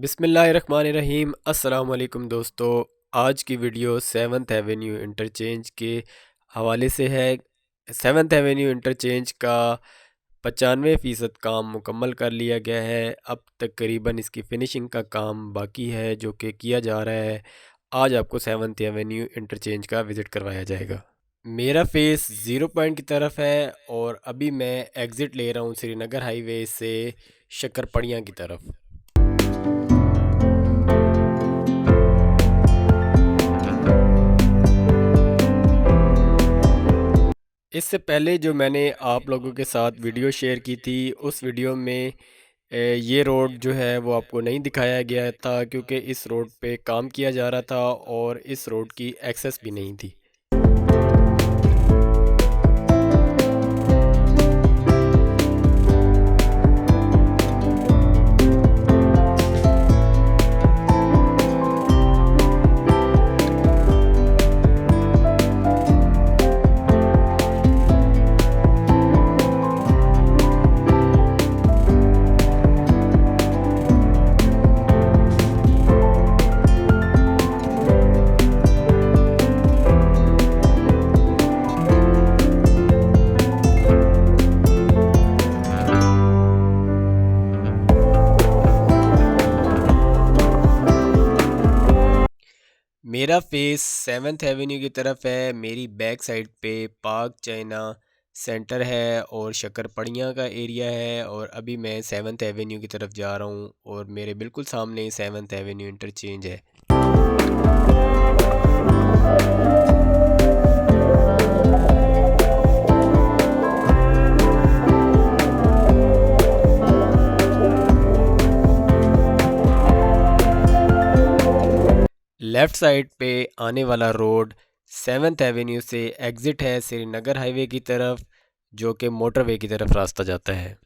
बिस्मिल्लाहिर्रहमानिर्रहीम। अस्सलाम वालेकुम दोस्तों। आज की वीडियो सेवन्थ एवेन्यू इंटरचेंज के हवाले से है। सेवन्थ एवेन्यू इंटरचेंज का 95% काम मुकम्मल कर लिया गया है। अब तकरीबन इसकी फ़िनिशिंग का काम बाकी है जो कि किया जा रहा है। आज आपको सेवन्थ एवेन्यू इंटरचेंज का विज़िट करवाया जाएगा। मेरा फेस ज़ीरो पॉइंट की तरफ है और अभी मैं एग्ज़िट ले रहा हूँ श्रीनगर हाईवे से शक्करपड़ियाँ की तरफ। इससे पहले जो मैंने आप लोगों के साथ वीडियो शेयर की थी उस वीडियो में ये रोड जो है वो आपको नहीं दिखाया गया था क्योंकि इस रोड पे काम किया जा रहा था और इस रोड की एक्सेस भी नहीं थी। मेरा फेस सेवन्थ एवेन्यू की तरफ है। मेरी बैक साइड पे पार्क चाइना सेंटर है और शक्करपड़ियाँ का एरिया है और अभी मैं सेवन्थ एवेन्यू की तरफ जा रहा हूँ और मेरे बिल्कुल सामने सेवन्थ एवेन्यू इंटरचेंज है। लेफ़्ट साइड पे आने वाला रोड सेवन्थ एवेन्यू से एग्ज़िट है श्रीनगर हाईवे की तरफ जो कि मोटरवे की तरफ रास्ता जाता है।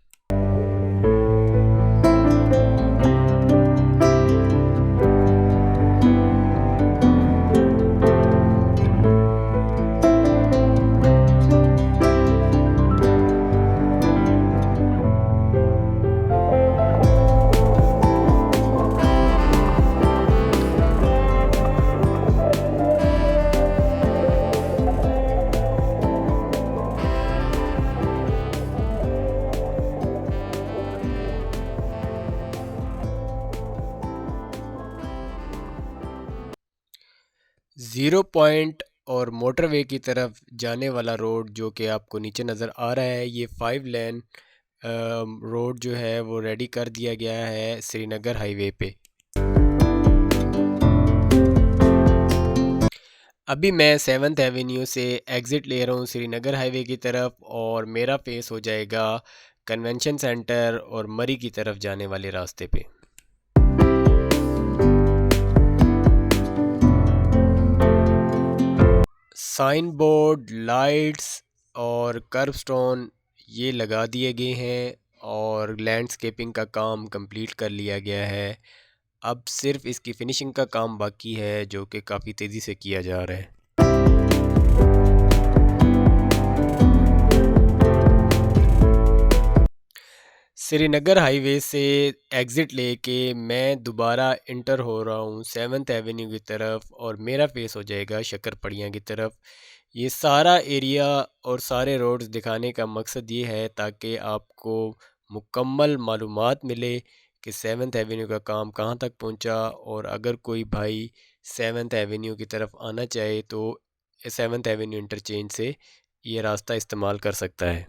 ज़ीरो पॉइंट और मोटरवे की तरफ जाने वाला रोड जो कि आपको नीचे नज़र आ रहा है, ये 5 लेन रोड जो है वो रेडी कर दिया गया है श्रीनगर हाईवे पे। अभी मैं सेवन्थ एवेन्यू से एग्ज़िट ले रहा हूँ श्रीनगर हाईवे की तरफ और मेरा फेस हो जाएगा कन्वेंशन सेंटर और मरी की तरफ जाने वाले रास्ते पे। साइन बोर्ड, लाइट्स और कर्ब स्टोन ये लगा दिए गए हैं और लैंडस्केपिंग का काम कंप्लीट कर लिया गया है। अब सिर्फ इसकी फिनिशिंग का काम बाकी है जो कि काफ़ी तेज़ी से किया जा रहा है। श्रीनगर हाईवे से एग्ज़िट लेके मैं दोबारा इंटर हो रहा हूँ सेवन्थ एवेन्यू की तरफ और मेरा फेस हो जाएगा शक्करपड़ियाँ की तरफ। ये सारा एरिया और सारे रोड्स दिखाने का मकसद ये है ताकि आपको मुकम्मल मालूमात मिले कि सेवन्थ एवेन्यू का काम कहाँ तक पहुँचा और अगर कोई भाई सेवन्थ एवेन्यू की तरफ आना चाहे तो सेवन्थ एवेन्यू इंटरचेंज से ये रास्ता इस्तेमाल कर सकता है।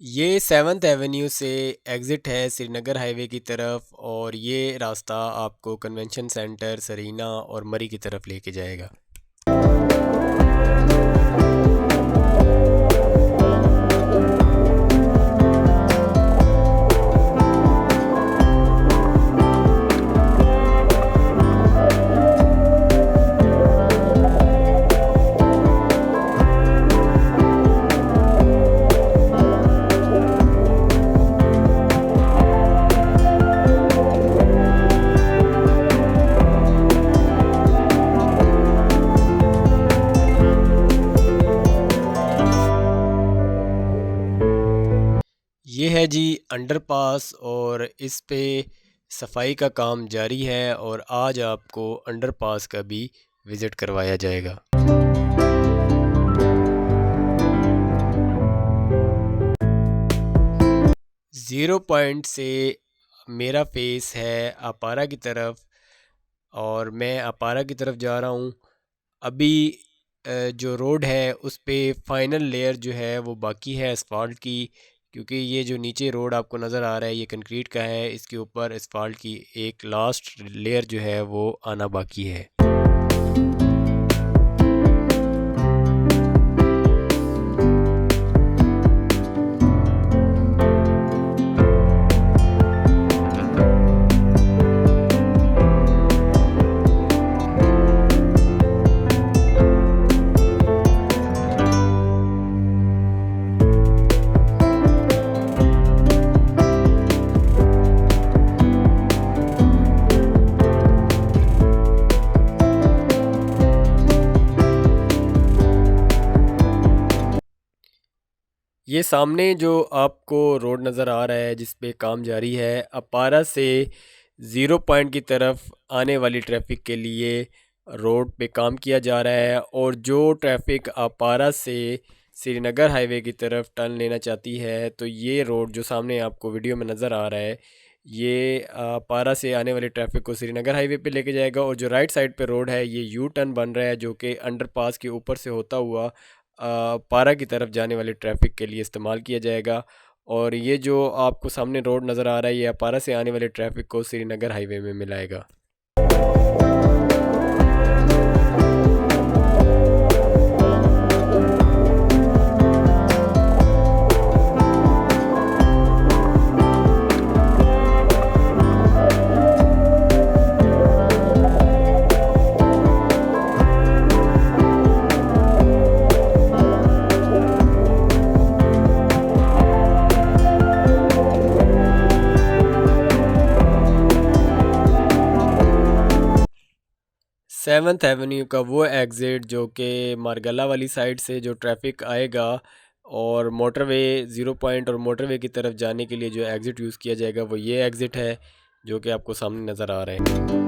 ये सेवन्थ एवेन्यू से एग्ज़िट है श्रीनगर हाईवे की तरफ और ये रास्ता आपको कन्वेंशन सेंटर, सरीना और मरी की तरफ लेके जाएगा। ये है जी अंडरपास और इस पे सफाई का काम जारी है और आज आपको अंडरपास का भी विज़िट करवाया जाएगा। 0 पॉइंट से मेरा फेस है अपारा की तरफ और मैं अपारा की तरफ जा रहा हूँ। अभी जो रोड है उस पे फाइनल लेयर जो है वो बाकी है असफाल्ट की, क्योंकि ये जो नीचे रोड आपको नज़र आ रहा है ये कंक्रीट का है, इसके ऊपर असफाल्ट की एक लास्ट लेयर जो है वो आना बाकी है। ये सामने जो आपको रोड नज़र आ रहा है जिस पे काम जारी है, अपारा से 0 पॉइंट की तरफ आने वाली ट्रैफिक के लिए रोड पे काम किया जा रहा है, और जो ट्रैफिक अपारा से श्रीनगर हाईवे की तरफ टर्न लेना चाहती है तो ये रोड जो सामने आपको वीडियो में नज़र आ रहा है ये अपारा से आने वाली ट्रैफिक को श्रीनगर हाईवे पे लेके जाएगा, और जो राइट साइड पे रोड है ये यू टर्न बन रहा है जो कि अंडरपास के ऊपर से होता हुआ पारा की तरफ जाने वाले ट्रैफिक के लिए इस्तेमाल किया जाएगा। और ये जो आपको सामने रोड नज़र आ रहा है ये पारा से आने वाले ट्रैफिक को श्रीनगर हाईवे में मिलाएगा। 7th एवेन्यू का वो एग्ज़िट जो कि मारगला वाली साइड से जो ट्रैफिक आएगा और मोटरवे 0 पॉइंट और मोटरवे की तरफ जाने के लिए जो एग्ज़िट यूज़ किया जाएगा वो ये एग्ज़िट है जो कि आपको सामने नज़र आ रहे हैं।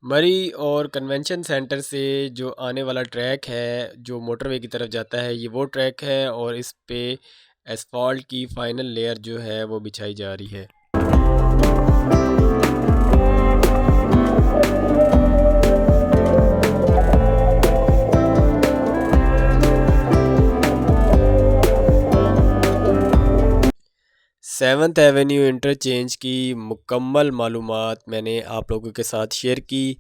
'मरी और कन्वेंशन सेंटर से जो आने वाला ट्रैक है जो मोटरवे की तरफ जाता है ये वो ट्रैक है, और इस पे एसफॉल्ट की फाइनल लेयर जो है वो बिछाई जा रही है। 7th एवेन्यू इंटरचेंज की मुकम्मल मालूमात मैंने आप लोगों के साथ शेयर की।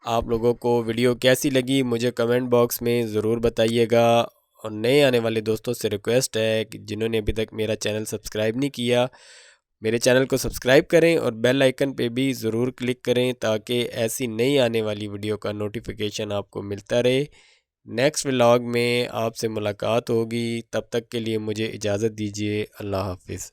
आप लोगों को वीडियो कैसी लगी मुझे कमेंट बॉक्स में ज़रूर बताइएगा, और नए आने वाले दोस्तों से रिक्वेस्ट है कि जिन्होंने अभी तक मेरा चैनल सब्सक्राइब नहीं किया मेरे चैनल को सब्सक्राइब करें और बेल आइकन पे भी ज़रूर क्लिक करें ताकि ऐसी नई आने वाली वीडियो का नोटिफिकेशन आपको मिलता रहे। नेक्स्ट व्लॉग में आपसे मुलाकात होगी, तब तक के लिए मुझे इजाज़त दीजिए। अल्लाह हाफिज़।